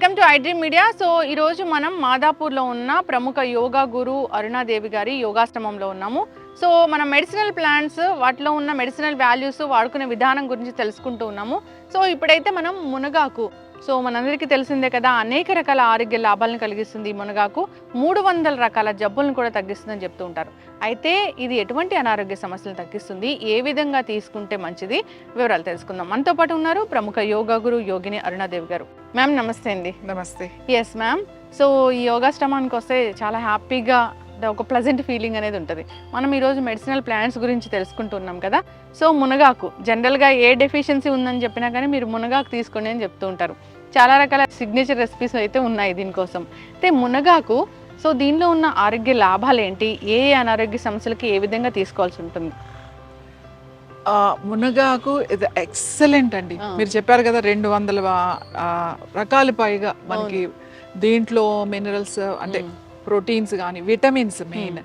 Welcome to iDream media. So ఈరోజు మనం మాదాపూర్లో ఉన్న ప్రముఖ యోగా గురు అరుణాదేవి గారి యోగాశ్రమంలో ఉన్నాము. సో మన మెడిసినల్ ప్లాంట్స్, వాటిలో ఉన్న మెడిసినల్ వాల్యూస్, వాడుకునే విధానం గురించి తెలుసుకుంటూ ఉన్నాము. సో ఇప్పుడైతే మనం మునగాకు, సో మనందరికీ తెలిసిందే కదా, అనేక రకాల ఆరోగ్య లాభాలను కలిగిస్తుంది. ఈ మునగాకు 300 రకాల జబ్బులను కూడా తగ్గిస్తుందని చెప్తూ ఉంటారు. అయితే ఇది ఎటువంటి అనారోగ్య సమస్యలను తగ్గిస్తుంది, ఏ విధంగా తీసుకుంటే మంచిది, వివరాలు తెలుసుకుందాం. మనతో పాటు ఉన్నారు ప్రముఖ యోగా గురు యోగిని అరుణాదేవి గారు. మ్యామ్ నమస్తే అండి. నమస్తే. Yes ma'am. సో ఈ యోగాశ్రమానికి వస్తే చాలా హ్యాపీగా ఒక ప్లెజెంట్ ఫీలింగ్ అనేది ఉంటుంది. మనం ఈరోజు మెడిసినల్ ప్లాంట్స్ గురించి తెలుసుకుంటున్నాం కదా. సో మునగాకు జనరల్గా ఏ డెఫిషియన్సీ ఉందని చెప్పినా కానీ మీరు మునగాకు తీసుకోండి అని చెప్తూ ఉంటారు. చాలా రకాల సిగ్నేచర్ రెసిపీస్ అయితే ఉన్నాయి దీనికోసం. అయితే మునగాకు, సో దీనిలో ఉన్న ఆరోగ్య లాభాలు ఏంటి, ఏ అనారోగ్య సమస్యలకి ఏ విధంగా తీసుకోవాల్సి ఉంటుంది? మునగాకు ఇది ఎక్సలెంట్ అండి. మీరు చెప్పారు కదా 200 రకాల పైగా మనకి దీంట్లో మినరల్స్ అంటే ప్రోటీన్స్ కానీ విటమిన్స్ మెయిన్.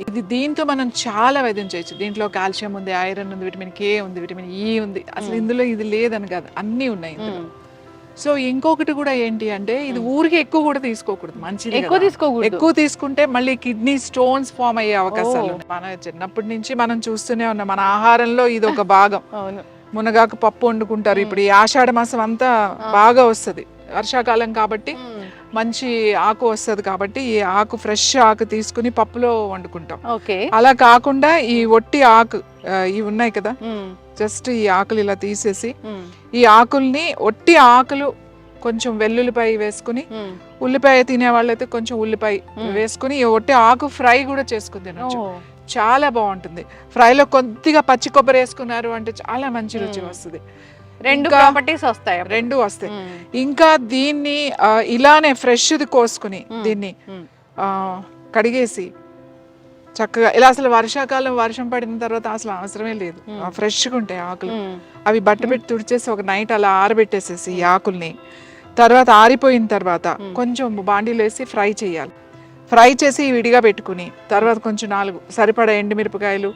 ఇది దీంతో మనం చాలా వైద్యం చేయొచ్చు. దీంట్లో కాల్షియం ఉంది, ఐరన్ ఉంది, విటమిన్ కే ఉంది, విటమిన్ ఈ ఉంది. అసలు ఇందులో ఇది లేదని కాదు, అన్నీ ఉన్నాయి ఇందులో. సో ఇంకొకటి కూడా ఏంటి అంటే ఇది ఊరికి ఎక్కువ కూడా తీసుకోకూడదు, మంచిది ఎక్కువ తీసుకుంటే మళ్ళీ కిడ్నీ స్టోన్స్ ఫామ్ అయ్యే అవకాశాలు ఉన్నాయి. మన చిన్నప్పటి నుంచి మనం చూస్తూనే ఉన్నాం, మన ఆహారంలో ఇది ఒక భాగం. మునగాకు పప్పు వండుకుంటారు. ఇప్పుడు ఈ ఆషాఢ మాసం అంతా బాగా వస్తుంది, వర్షాకాలం కాబట్టి మంచి ఆకు వస్తుంది కాబట్టి ఈ ఆకు ఫ్రెష్ ఆకు తీసుకుని పప్పులో వండుకుంటాం. అలా కాకుండా ఈ ఒట్టి ఆకు ఇవి ఉన్నాయి కదా, జస్ట్ ఈ ఆకులు ఇలా తీసేసి ఈ ఆకుల్ని ఒట్టి ఆకులు కొంచెం వెల్లుల్లిపాయ వేసుకుని, ఉల్లిపాయ తినే వాళ్ళైతే కొంచెం ఉల్లిపాయ వేసుకుని ఈ ఒట్టి ఆకు ఫ్రై కూడా చేసుకుని తినొచ్చు. చాలా బాగుంటుంది. ఫ్రైలో కొద్దిగా పచ్చి కొబ్బరి వేసుకున్నారు అంటే చాలా మంచి రుచి వస్తుంది. రెండు ప్రాపర్టీస్ వస్తాయి, రెండు వస్తాయి. ఇంకా దీన్ని ఇలానే ఫ్రెష్ది కోసుకుని దీన్ని కడిగేసి చక్కగా ఇలా, అసలు వర్షాకాలం వర్షం పడిన తర్వాత అసలు అవసరమే లేదు, ఫ్రెష్గా ఉంటాయి ఆకులు. అవి బట్ట పెట్టి తుడిచేసి ఒక నైట్ అలా ఆరబెట్టేసేసి ఈ ఆకుల్ని తర్వాత ఆరిపోయిన తర్వాత కొంచెం బాండీలో వేసి ఫ్రై చేయాలి. ఫ్రై చేసి విడిగా పెట్టుకుని తర్వాత కొంచెం 4 సరిపడా ఎండుమిరపకాయలు,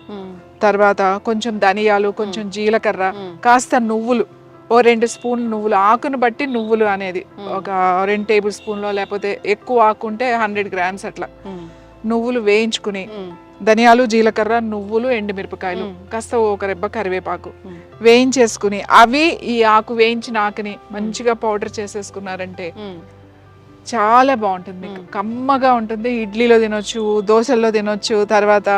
తర్వాత కొంచెం ధనియాలు, కొంచెం జీలకర్ర, కాస్త నువ్వులు, ఓ 2 స్పూన్లు నువ్వులు, ఆకును బట్టి నువ్వులు అనేది ఒక 2 టేబుల్ స్పూన్లో, లేకపోతే ఎక్కువ ఆకుంటే 100 గ్రామ్స్ అట్లా నువ్వులు వేయించుకుని, ధనియాలు, జీలకర్ర, నువ్వులు, ఎండుమిరపకాయలు, కాస్త ఒక రెబ్బ కరివేపాకు వేయించేసుకుని, అవి ఈ ఆకు వేయించిన ఆకుని మంచిగా పౌడర్ చేసేసుకున్నారంటే చాలా బాగుంటుంది. మీకు కమ్మగా ఉంటుంది. ఇడ్లీలో తినొచ్చు, దోశల్లో తినొచ్చు, తర్వాత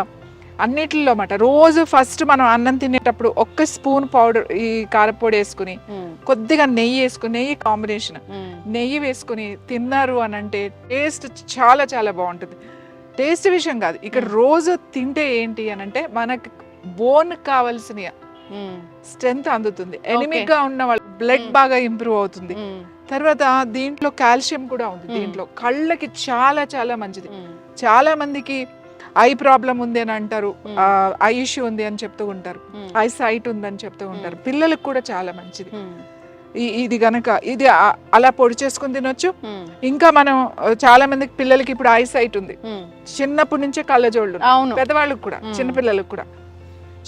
అన్నిటిలో మాట. రోజు ఫస్ట్ మనం అన్నం తినేటప్పుడు 1 స్పూన్ పౌడర్ ఈ కారపొడి వేసుకుని, కొద్దిగా నెయ్యి వేసుకుని, నెయ్యి కాంబినేషన్ నెయ్యి వేసుకుని తిన్నారు అని అంటే టేస్ట్ చాలా చాలా బాగుంటుంది. టేస్ట్ విషయం కాదు, ఇక్కడ రోజు తింటే ఏంటి అని అంటే మనకి బోన్ కావాల్సిన స్ట్రెంత్ అందుతుంది. ఎనిమిక్ గా ఉన్న వాళ్ళు బ్లడ్ బాగా ఇంప్రూవ్ అవుతుంది. తర్వాత దీంట్లో కాల్షియం కూడా ఉంది. దీంట్లో కళ్ళకి చాలా చాలా మంచిది. చాలా మందికి ఐ ప్రాబ్లం ఉంది అని అంటారు, ఐ ఇష్యూ ఉంది అని చెప్తూ ఉంటారు, ఐ సైట్ ఉందని చెప్తూ ఉంటారు. పిల్లలకు కూడా చాలా మంచిది ఇది గనక. ఇది అలా పొడి చేసుకుని తినొచ్చు. ఇంకా మనం చాలా మందికి పిల్లలకి ఇప్పుడు ఐ సైట్ ఉంది, చిన్నప్పటి నుంచే కళ్ళజోళ్ళు, పెద్దవాళ్ళకి కూడా, చిన్నపిల్లలకు కూడా.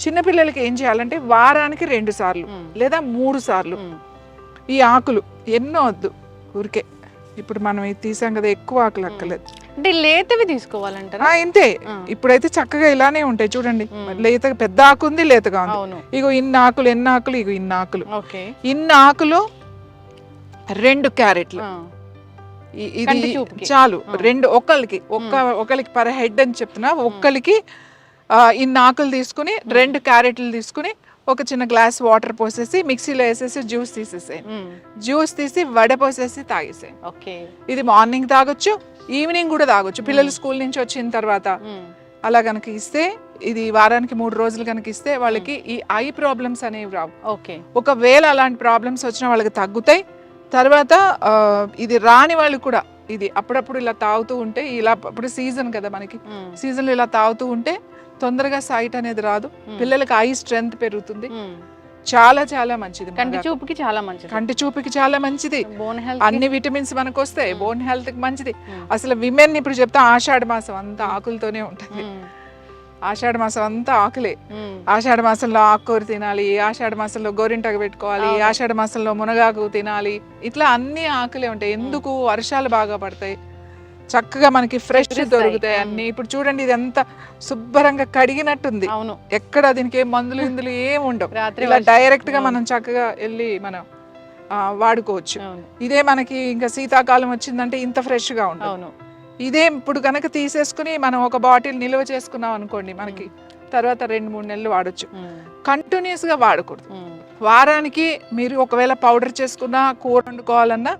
చిన్నపిల్లలకి ఏం చేయాలంటే వారానికి 2 సార్లు లేదా 3 సార్లు ఈ ఆకులు, ఎన్నో వద్దు, ఊరికే ఇప్పుడు మనం ఇది తీసాం కదా, ఎక్కువ ఆకులు అక్కర్లేదు. అంటే లేతవి తీసుకోవాలంటారా? ఇంతే. ఇప్పుడైతే చక్కగా ఇలానే ఉంటాయి చూడండి. లేత పెద్ద ఆకు ఉంది, లేతగా ఉంది. ఇగో ఇన్ని ఆకులు, ఎన్ని ఆకులు, ఇగో ఇన్ని ఆకులు, ఇన్ని ఆకులు 2 క్యారెట్లు. ఇది చాలు. 2 ఒకరికి పర్ హెడ్ అని చెప్తున్నా. ఒక్కరికి ఇన్ని ఆకులు తీసుకుని 2 క్యారెట్లు తీసుకుని ఒక చిన్న గ్లాస్ వాటర్ పోసేసి మిక్సీలో వేసేసి జ్యూస్ తీసేసేయండి. జ్యూస్ తీసి వడపోసేసి తాగేసేయండి. ఇది మార్నింగ్ తాగొచ్చు, ఈవినింగ్ కూడా తాగొచ్చు. పిల్లలు స్కూల్ నుంచి వచ్చిన తర్వాత అలా కనుక ఇస్తే, ఇది వారానికి 3 రోజులు కనుక ఇస్తే వాళ్ళకి ఈ ఐ ప్రాబ్లమ్స్ అనేవి రావు. ఒకవేళ అలాంటి ప్రాబ్లమ్స్ వచ్చినా వాళ్ళకి తగ్గుతాయి. తర్వాత ఇది రాని వాళ్ళు కూడా ఇది అప్పుడప్పుడు ఇలా తాగుతూ ఉంటే, ఇలా ఇప్పుడు సీజన్ కదా మనకి, సీజన్లో ఇలా తాగుతూ ఉంటే తొందరగా సైట్ అనేది రాదు, పిల్లలకి ఐ స్ట్రెంగ్త్ పెరుగుతుంది. చాలా చాలా మంచిది. కంటి చూపుకి చాలా మంచిది. కంటి చూపుకి చాలా మంచిది. అన్ని విటమిన్స్ మనకు వస్తాయి. బోన్ హెల్త్ కి మంచిది. అసలు విమెన్ ఇప్పుడు చెప్తా, ఆషాఢ మాసం అంతా ఆకులతోనే ఉంటుంది. ఆషాఢ మాసం అంతా ఆకులే. ఆషాఢ మాసంలో ఆకుకూర తినాలి, ఆషాఢ మాసంలో గోరింటాకు పెట్టుకోవాలి, ఆషాఢ మాసంలో మునగాకు తినాలి, ఇట్లా అన్ని ఆకులే ఉంటాయి. ఎందుకు? వర్షాలు బాగా పడతాయి, చక్కగా మనకి ఫ్రెష్ దొరుకుతాయి అన్ని. ఇప్పుడు చూడండి ఇది ఎంత శుభ్రంగా కడిగినట్టుంది, ఎక్కడ దీనికి ఏం మందులు ఇందులు ఏం ఉండవు. ఇలా డైరెక్ట్ గా మనం చక్కగా వెళ్ళి మనం వాడుకోవచ్చు. ఇదే మనకి ఇంకా శీతాకాలం వచ్చిందంటే ఇంత ఫ్రెష్ గా ఉంటుంది. ఇదే ఇప్పుడు కనుక తీసేసుకుని మనం ఒక బాటిల్ నిల్వ చేసుకున్నాం అనుకోండి, మనకి తర్వాత 2-3 నెలలు వాడచ్చు. కంటిన్యూస్ గా వాడకూడదు. వారానికి మీరు ఒకవేళ పౌడర్ చేసుకున్నా, కూర వండుకోవాలన్నా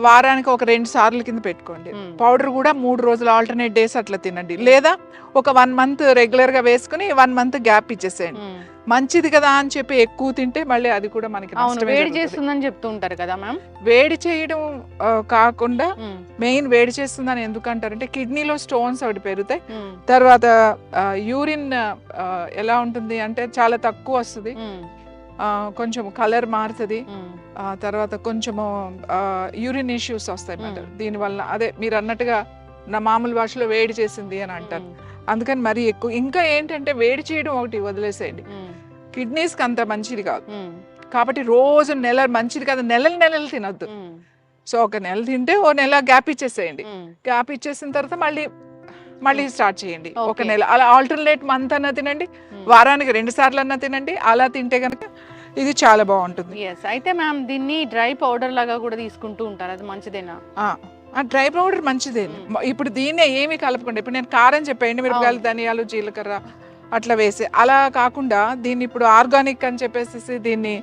వారానికి ఒక 2 సార్లు కింద పెట్టుకోండి. పౌడర్ కూడా 3 రోజులు ఆల్టర్నేట్ డేస్ అట్లా తినండి. లేదా ఒక 1 మంత్ రెగ్యులర్ గా వేసుకుని 1 మంత్ గ్యాప్ ఇచ్చేసేయండి. మంచిది కదా అని చెప్పి ఎక్కువ తింటే మళ్ళీ అది కూడా మనకి వేడి చేస్తుందని చెప్తూ ఉంటారు కదా మ్యామ్. వేడి చేయడం కాకుండా మెయిన్ వేడి చేస్తుందని ఎందుకంటారంటే కిడ్నీలో స్టోన్స్ ఒకటి పెరుగుతాయి. తర్వాత యూరిన్ ఎలా ఉంటుంది అంటే చాలా తక్కువ వస్తుంది, కొంచెం కలర్ మారుతుంది, తర్వాత కొంచెము యూరిన్ ఇష్యూస్ వస్తాయి అన్నమాట దీనివల్ల. అదే మీరు అన్నట్టుగా నా మామూలు భాషలో వేడి చేసింది అని అంటారు. అందుకని మరీ ఎక్కువ. ఇంకా ఏంటంటే వేడి చేయడం ఒకటి వదిలేసేయండి, కిడ్నీస్కి అంత మంచిది కాదు. కాబట్టి రోజు మంచిది కాదు, నెలలు తినొద్దు. సో ఒక నెల తింటే ఓ నెల గ్యాప్ ఇచ్చేసేయండి. గ్యాప్ ఇచ్చేసిన తర్వాత మళ్ళీ స్టార్ట్ చేయండి. ఒక నెల అలా ఆల్టర్నేట్ మంత్ అన్నా తినండి, వారానికి 2 సార్లు అన్నా తినండి. అలా తింటే కనుక ఇది చాలా బాగుంటుంది. అయితే మ్యామ్ దీన్ని డ్రై పౌడర్ లాగా కూడా తీసుకుంటూ ఉంటారు, అది మంచిదేనా? డ్రై పౌడర్ మంచిదే. ఇప్పుడు దీన్నే ఏమి కలపకుండా, ఇప్పుడు నేను కారం చెప్పండి, మిరపకాయలు, ధనియాలు, జీలకర్ర అట్లా వేసి, అలా కాకుండా దీన్ని ఇప్పుడు ఆర్గానిక్ అని చెప్పేసి దీన్ని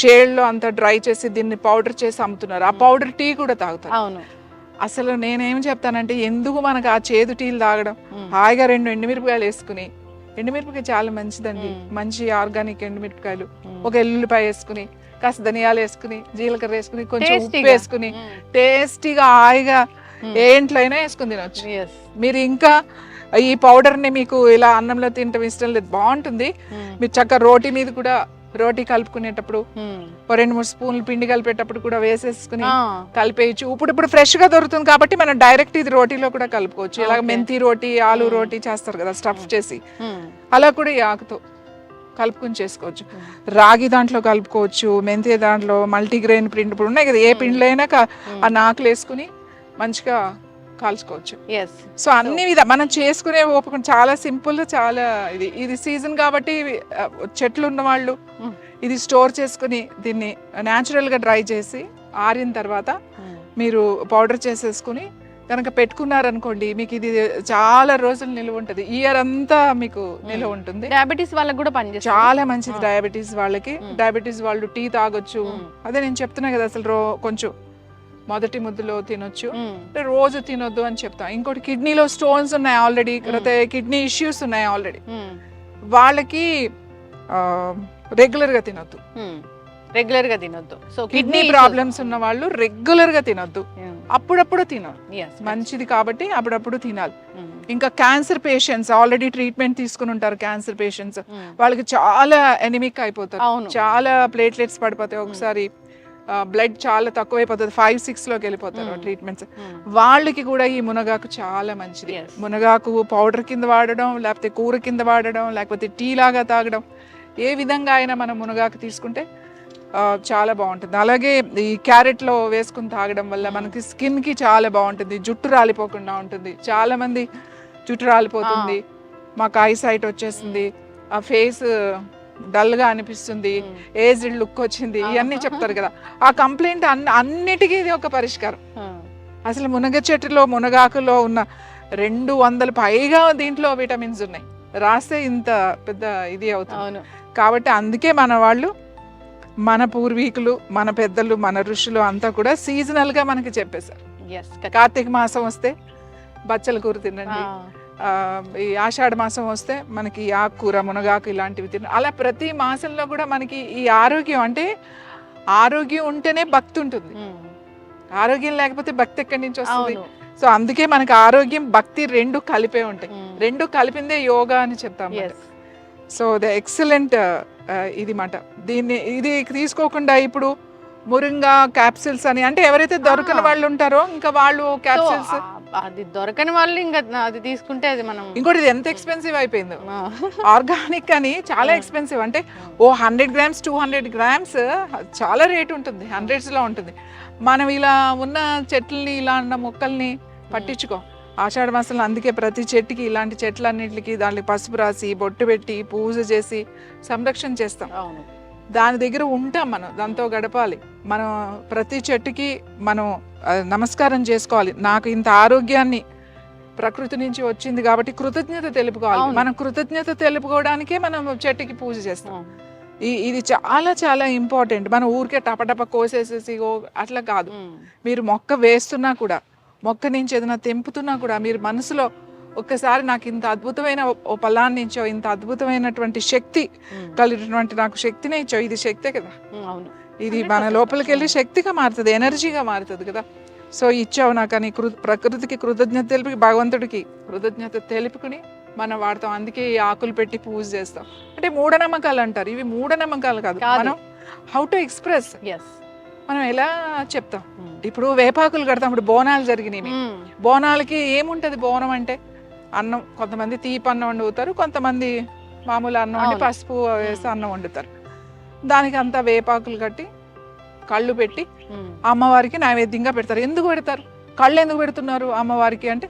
షేడ్లో అంతా డ్రై చేసి దీన్ని పౌడర్ చేసి అమ్ముతున్నారు. ఆ పౌడర్ టీ కూడా తాగుతారు. అవును. అసలు నేనేం చెప్తానంటే ఎందుకు మనకు ఆ చేదు టీలు తాగడం, హాయిగా 2 ఎండుమిరపకాయలు వేసుకుని, ఎండుమిరపకాయ చాలా మంచిదండి, మంచి ఆర్గానిక్ ఎండుమిరపకాయలు, ఒక ఎల్లుల్లిపాయ వేసుకుని, కాస్త ధనియాలు వేసుకుని, జీలకర్ర వేసుకుని, కొంచెం ఉప్పు వేసుకుని టేస్టీగా హాయిగా ఏంట్లో అయినా వేసుకుని తినొచ్చు. మీరు ఇంకా ఈ పౌడర్ని మీకు ఇలా అన్నంలో తినటం ఇష్టం లేదు, బాగుంటుంది. మీరు చక్కగా రోటీ మీద కూడా, రోటీ కలుపుకునేటప్పుడు 2-3 స్పూన్లు పిండి కలిపేటప్పుడు కూడా వేసేసుకుని కలిపేయచ్చు. ఇప్పుడు ఫ్రెష్ గా దొరుకుతుంది కాబట్టి మనం డైరెక్ట్ ఇది రోటీలో కూడా కలుపుకోవచ్చు. ఇలాగ మెంతి రోటీ, ఆలు రోటీ చేస్తారు కదా స్టఫ్ చేసి, అలా కూడా ఈ ఆకుతో కలుపుకొని చేసుకోవచ్చు. రాగి దాంట్లో కలుపుకోవచ్చు, మెంతి దాంట్లో, మల్టీగ్రెయిన్ పిండి ఇప్పుడు ఉన్నాయి కదా, ఏ పిండిలో అయినా ఆ నాకులు వేసుకుని మంచిగా కాల్చుకోవచ్చు. సో అన్ని మనం చేసుకునే ఓపిక చాలా సింపుల్, చాలా ఇది సీజన్ కాబట్టి చెట్లు ఉన్న వాళ్ళు ఇది స్టోర్ చేసుకుని దీన్ని న్యాచురల్ గా డ్రై చేసి ఆరిన తర్వాత మీరు పౌడర్ చేసేసుకుని కనుక పెట్టుకున్నారనుకోండి, మీకు ఇది చాలా రోజులు నిలువ ఉంటుంది, ఇయర్ అంతా మీకు నిలువ ఉంటుంది. డయాబెటీస్ వాళ్ళకి కూడా పనిచేస్తుంది, చాలా మంచిది డయాబెటీస్ వాళ్ళకి. డయాబెటీస్ వాళ్ళు టీ తాగొచ్చు. అదే నేను చెప్తున్నా కదా, అసలు కొంచెం మొదటి ముద్దులో తినొచ్చు, రోజు తినొద్దు అని చెప్తాం. ఇంకోటి కిడ్నీలో స్టోన్స్ ఉన్నాయి ఆల్రెడీ, కిడ్నీ ఇష్యూస్ ఉన్నాయి ఆల్రెడీ, వాళ్ళకి రెగ్యులర్ గా తినొద్దు. సో కిడ్నీ ప్రాబ్లమ్స్ ఉన్న వాళ్ళు రెగ్యులర్ గా తినొద్దు, అప్పుడప్పుడు తినాలి, మంచిది కాబట్టి అప్పుడప్పుడు తినాలి. ఇంకా క్యాన్సర్ పేషెంట్స్ ఆల్రెడీ ట్రీట్మెంట్ తీసుకుని ఉంటారు, క్యాన్సర్ పేషెంట్స్ వాళ్ళకి చాలా ఎనిమిక్ అయిపోతారు, చాలా ప్లేట్లెట్స్ పడిపోతాయి, ఒకసారి బ్లడ్ చాలా తక్కువైపోతుంది, 5-6 లోకి వెళ్ళిపోతారు ట్రీట్మెంట్స్. వాళ్ళకి కూడా ఈ మునగాకు చాలా మంచిది. మునగాకు పౌడర్ కింద వాడడం, లేకపోతే కూర కింద వాడడం, లేకపోతే టీ లాగా తాగడం, ఏ విధంగా అయినా మనం మునగాకు తీసుకుంటే చాలా బాగుంటుంది. అలాగే ఈ క్యారెట్లో వేసుకుని తాగడం వల్ల మనకి స్కిన్కి చాలా బాగుంటుంది, జుట్టు రాలిపోకుండా ఉంటుంది. చాలా మంది జుట్టు రాలిపోతుంది, మాకు ఐసైట్ వచ్చేసింది, ఆ ఫేస్ డల్గా అనిపిస్తుంది, ఏజ్డ్ లుక్ వచ్చింది, ఇవన్నీ చెప్తారు కదా. ఆ కంప్లైంట్ అన్నిటికీ ఇది ఒక పరిష్కారం. అసలు మునగ చెట్టులో, మునగాకులో ఉన్న 200 పైగా దీంట్లో విటమిన్స్ ఉన్నాయి, రాస్తే ఇంత పెద్ద ఇది అవుతుంది. కాబట్టి అందుకే మన వాళ్ళు, మన పూర్వీకులు, మన పెద్దలు, మన ఋషులు అంతా కూడా సీజనల్ గా మనకి చెప్పేశారు. కార్తీక మాసం వస్తే బచ్చల కూర తినండి, ఈ ఆషాఢ మాసం వస్తే మనకి ఆకుకూర, మునగాకు ఇలాంటివి తిన. అలా ప్రతి మాసంలో కూడా మనకి ఈ ఆరోగ్యం, అంటే ఆరోగ్యం ఉంటేనే భక్తి ఉంటుంది, ఆరోగ్యం లేకపోతే భక్తి ఎక్కడి నుంచి వస్తుంది? సో అందుకే మనకి ఆరోగ్యం, భక్తి 2 కలిపే ఉంటాయి, 2 కలిపిందే యోగా అని చెప్తాం. సో ద ఎక్సలెంట్ ఇది మాట. ఇది తీసుకోకుండా ఇప్పుడు మురింగా క్యాప్సిల్స్ అని, అంటే ఎవరైతే దొరకని వాళ్ళు ఉంటారో ఇంకా వాళ్ళు క్యాప్సిల్స్ అది దొరకని వాళ్ళు ఇంకా అది తీసుకుంటే అది మనం ఇంకోటి ఇది ఎంత ఎక్స్పెన్సివ్ అయిపోయింది. ఆర్గానిక్ అని చాలా ఎక్స్పెన్సివ్, అంటే ఓ 100 grams 200 grams చాలా రేట్ ఉంటుంది, హండ్రెడ్స్లో ఉంటుంది. మనం ఇలా ఉన్న చెట్లని ఇలా ఉన్న మొక్కల్ని పట్టించుకో. ఆషాఢ మాసంలో అందుకే ప్రతి చెట్టుకి ఇలాంటి చెట్లన్నిటికి దానికి పసుపు రాసి బొట్టు పెట్టి పూజ చేసి సంరక్షణ చేస్తాం. దాని దగ్గర ఉంటాం, మనం దాంతో గడపాలి. మనం ప్రతి చెట్టుకి మనం నమస్కారం చేసుకోవాలి. నాకు ఇంత ఆరోగ్యాన్ని ప్రకృతి నుంచి వచ్చింది కాబట్టి కృతజ్ఞత తెలుపుకోవాలి. మనం కృతజ్ఞత తెలుపుకోవడానికే మనం చెట్టుకి పూజ చేస్తాం. ఇది చాలా చాలా ఇంపార్టెంట్. మనం ఊరికే టపటప కోసేసేసి అట్లా కాదు. మీరు మొక్క వేస్తున్నా కూడా, మొక్క నుంచి ఏదైనా తెంపుతున్నా కూడా మీరు మనసులో ఒక్కసారి నాకు ఇంత అద్భుతమైన ఓ ఫలాన్ని ఇచ్చో, ఇంత అద్భుతమైనటువంటి శక్తి కలిగినటువంటి నాకు శక్తినే ఇచ్చో, ఇది శక్తే కదా, ఇది మన లోపలికి వెళ్ళి శక్తిగా మారుతుంది, ఎనర్జీగా మారుతుంది కదా. సో ఇచ్చావు నాకు అని ప్రకృతికి కృతజ్ఞత తెలిపి, భగవంతుడికి కృతజ్ఞత తెలుపుకుని మనం వాడతాం. అందుకే ఈ ఆకులు పెట్టి పూజ చేస్తాం. అంటే మూఢనమ్మకాలు అంటారు, ఇవి మూఢనమ్మకాలు కాదు. మనం హౌ టు ఎక్స్ప్రెస్, మనం ఎలా చెప్తాం. ఇప్పుడు వేపాకులు కడతాం. ఇప్పుడు బోనాలు జరిగినాయి, బోనాలకి ఏముంటది, బోనం అంటే అన్నం. కొంతమంది తీపి అన్నం వండుతారు, కొంతమంది మామూలు అన్నం వండి పసుపు వేసి అన్నం వండుతారు. దానికి అంతా వేపాకులు కట్టి కళ్ళు పెట్టి అమ్మవారికి నైవేద్యంగా పెడతారు. ఎందుకు పెడతారు, కళ్ళు ఎందుకు పెడుతున్నారు అమ్మవారికి అంటే,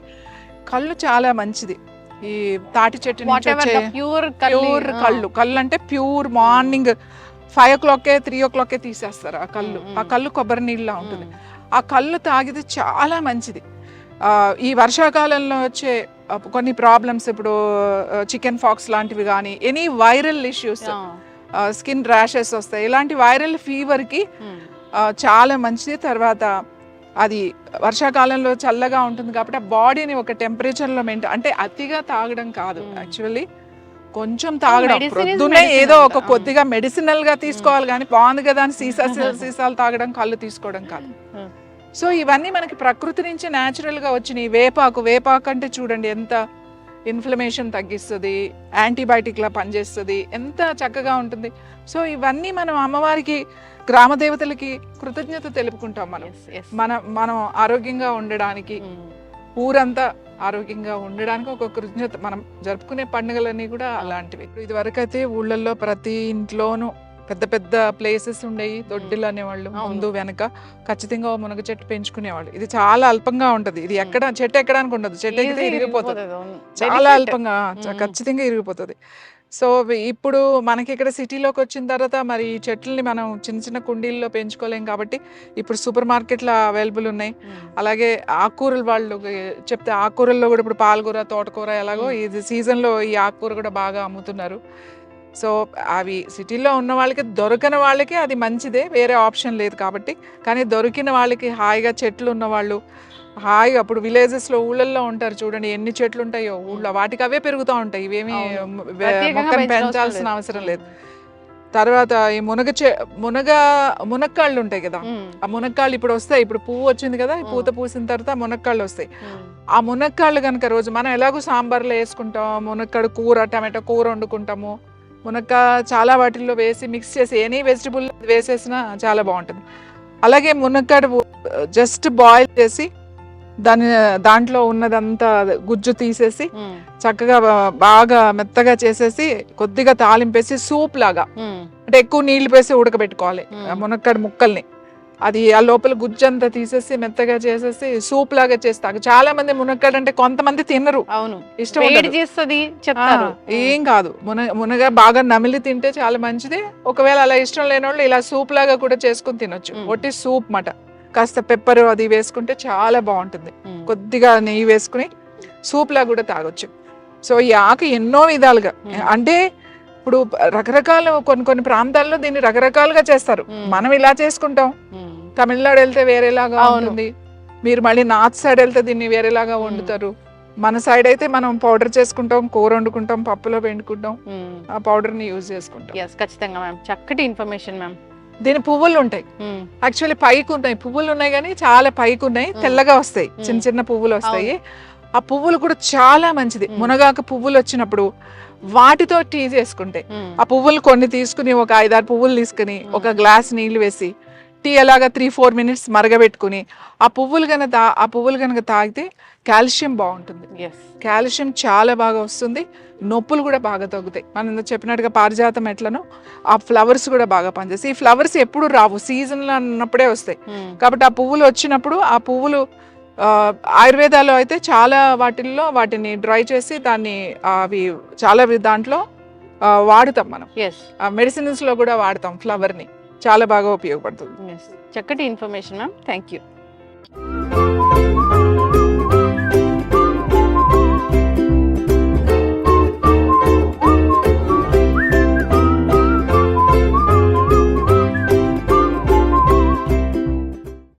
కళ్ళు చాలా మంచిది. ఈ తాటి చెట్టు నుంచి వచ్చే ప్యూర్ కళ్ళు, కళ్ళు అంటే ప్యూర్. మార్నింగ్ 5 o'clock 3 o'clock తీసేస్తారు ఆ కళ్ళు. ఆ కళ్ళు కొబ్బరి నీళ్ళ ఉంటుంది. ఆ కళ్ళు తాగితే చాలా మంచిది. ఈ వర్షాకాలంలో వచ్చే కొన్ని ప్రాబ్లమ్స్, ఇప్పుడు చికెన్ ఫాక్స్ లాంటివి కానీ, any viral issues, skin rashes వస్తాయి, ఇలాంటి వైరల్ ఫీవర్కి చాలా మంచిది. తర్వాత అది వర్షాకాలంలో చల్లగా ఉంటుంది కాబట్టి ఆ బాడీని ఒక టెంపరేచర్లో మెయింటైన్, అంటే అతిగా తాగడం కాదు, యాక్చువల్లీ కొంచెం తాగడం. ప్రొద్దునే ఏదో ఒక కొద్దిగా మెడిసినల్ గా తీసుకోవాలి కానీ బాగుంది కదా అని సీసాలు తాగడం, కళ్ళు తీసుకోవడం కాదు. సో ఇవన్నీ మనకి ప్రకృతి నుంచి న్యాచురల్ గా వచ్చినాయి. వేపాకు అంటే చూడండి ఎంత ఇన్ఫ్లమేషన్ తగ్గిస్తుంది, యాంటీబయాటిక్ లా పనిచేస్తుంది, ఎంత చక్కగా ఉంటుంది. సో ఇవన్నీ మనం అమ్మవారికి, గ్రామ దేవతలకి కృతజ్ఞత తెలుపుకుంటాం. మనం ఆరోగ్యంగా ఉండడానికి, ఊరంతా ఆరోగ్యంగా ఉండడానికి ఒక కృతజ్ఞత. మనం జరుపుకునే పండుగలన్నీ కూడా అలాంటివి. ఇది వరకు అయితే ఊళ్ళల్లో ప్రతి ఇంట్లోనూ పెద్ద పెద్ద ప్లేసెస్ ఉండేవి, దొడ్డిలు అనేవాళ్ళు, ముందు వెనక ఖచ్చితంగా మునగ చెట్టు పెంచుకునేవాళ్ళు. ఇది చాలా అల్పంగా ఉంటది, ఇది చెట్టు ఎక్కడానికి ఉండదు, చెట్టు ఎక్కితే ఇరిగిపోతుంది, చాలా అల్పంగా ఖచ్చితంగా ఇరిగిపోతుంది. సో ఇప్పుడు మనకి ఇక్కడ సిటీలోకి వచ్చిన తర్వాత మరి ఈ చెట్లని మనం చిన్న చిన్న కుండీల్లో పెంచుకోలేం కాబట్టి ఇప్పుడు సూపర్ మార్కెట్లో అవైలబుల్ ఉన్నాయి. అలాగే ఆకుకూరలు వాళ్ళు చెప్తే ఆకుకూరల్లో కూడా ఇప్పుడు పాలకూర, తోటకూర ఎలాగో ఇది సీజన్లో ఈ ఆకుకూర కూడా బాగా అమ్ముతున్నారు. సో అవి సిటీలో ఉన్న వాళ్ళకి, దొరకని వాళ్ళకి అది మంచిదే, వేరే ఆప్షన్ లేదు కాబట్టి. కానీ దొరికిన వాళ్ళకి హాయిగా చెట్లు ఉన్నవాళ్ళు హాయిగా, అప్పుడు విలేజెస్లో ఊళ్ళల్లో ఉంటారు చూడండి, ఎన్ని చెట్లు ఉంటాయో ఊళ్ళో, వాటికి అవే పెరుగుతూ ఉంటాయి, ఇవేమి మొక్కను పెంచాల్సిన అవసరం లేదు. తర్వాత ఈ మునక్కాళ్ళు ఉంటాయి కదా, ఆ మునక్కాళ్ళు ఇప్పుడు వస్తాయి. ఇప్పుడు పువ్వు వచ్చింది కదా, పూత పూసిన తర్వాత మునక్కాళ్ళు వస్తాయి. ఆ మునక్కాళ్ళు కనుక రోజు మనం ఎలాగో సాంబార్లో వేసుకుంటాం, మునక్కాడు కూర, టమాటో కూర వండుకుంటాము. మునక్కాయ చాలా వాటిల్లో వేసి మిక్స్ చేసి ఎనీ వెజిటబుల్ వేసేసినా చాలా బాగుంటుంది. అలాగే మునక్కాడు జస్ట్ బాయిల్ చేసి దాంట్లో ఉన్నదంతా గుజ్జు తీసేసి చక్కగా బాగా మెత్తగా చేసేసి కొద్దిగా తాలింపేసి సూప్ లాగా, అంటే ఎక్కువ నీళ్లు వేసి ఉడకబెట్టుకోవాలి మునక్కాడు ముక్కల్ని. అది ఆ లోపల గుజ్జంతా తీసేసి మెత్తగా చేసేసి సూప్ లాగా చేస్తారు. చాలా మంది మునక్కాడ అంటే కొంతమంది తినరు, ఇష్టం ఏం కాదు. మునగ బాగా నమిలి తింటే చాలా మంచిది. ఒకవేళ అలా ఇష్టం లేని వాళ్ళు ఇలా సూప్ లాగా కూడా చేసుకుని తినొచ్చు. ఒట్టి సూప్ మాట, కాస్త పెప్పర్ అది వేసుకుంటే చాలా బాగుంటుంది. కొద్దిగా నెయ్యి వేసుకుని సూప్ లాగా కూడా తాగొచ్చు. సో ఈ ఆకు ఎన్నో విధాలుగా, అంటే ఇప్పుడు రకరకాల కొన్ని ప్రాంతాల్లో దీన్ని రకరకాలుగా చేస్తారు. మనం ఇలా చేసుకుంటాం, తమిళనాడు వెళ్తే వేరేలాగా ఉంటుంది, మీరు మళ్ళీ నార్త్ సైడ్ వెళ్తే దీన్ని వేరేలాగా వండుతారు. మన సైడ్ అయితే మనం పౌడర్ చేసుకుంటాం, కూర వండుకుంటాం, పప్పులో పెండుకుంటాం, ఆ పౌడర్ ని యూజ్ చేసుకుంటాం. ఖచ్చితంగా మ్యామ్, చక్కటి ఇన్ఫర్మేషన్ మ్యామ్. దీని పువ్వులు ఉంటాయి, యాక్చువల్లీ పైకి ఉన్నాయి, పువ్వులు ఉన్నాయి కానీ చాలా పైకి ఉన్నాయి, తెల్లగా వస్తాయి, చిన్న చిన్న పువ్వులు వస్తాయి. ఆ పువ్వులు కూడా చాలా మంచిది. మునగాకు పువ్వులు వచ్చినప్పుడు వాటితో టీ చేసుకుంటే, ఆ పువ్వులు కొన్ని తీసుకుని ఒక 5-6 పువ్వులు తీసుకుని ఒక గ్లాస్ నీళ్లు వేసి టీ అలాగా 3-4 మినిట్స్ మరగబెట్టుకుని ఆ పువ్వులు కనుక తాగితే కాల్షియం బాగుంటుంది. ఎస్. కాల్షియం చాలా బాగా వస్తుంది, నొప్పులు కూడా బాగా తగ్గుతాయి. మనం ఇందాక చెప్పినట్టుగా పారిజాతం ఎట్లనో ఆ ఫ్లవర్స్ కూడా బాగా పనిచేస్తాయి. ఈ ఫ్లవర్స్ ఎప్పుడు రావు, సీజన్లో అన్నప్పుడే వస్తాయి. కాబట్టి ఆ పువ్వులు వచ్చినప్పుడు ఆ పువ్వులు ఆయుర్వేదాలో అయితే చాలా వాటిల్లో వాటిని డ్రై చేసి దాన్ని అవి చాలా దాంట్లో వాడుతాం మనం. ఎస్. మెడిసిన్స్లో కూడా వాడతాం ఫ్లవర్ని, చాలా బాగా ఉపయోగపడుతుంది. చక్కటి ఇన్ఫర్మేషన్ మ్యామ్, థ్యాంక్ యూ.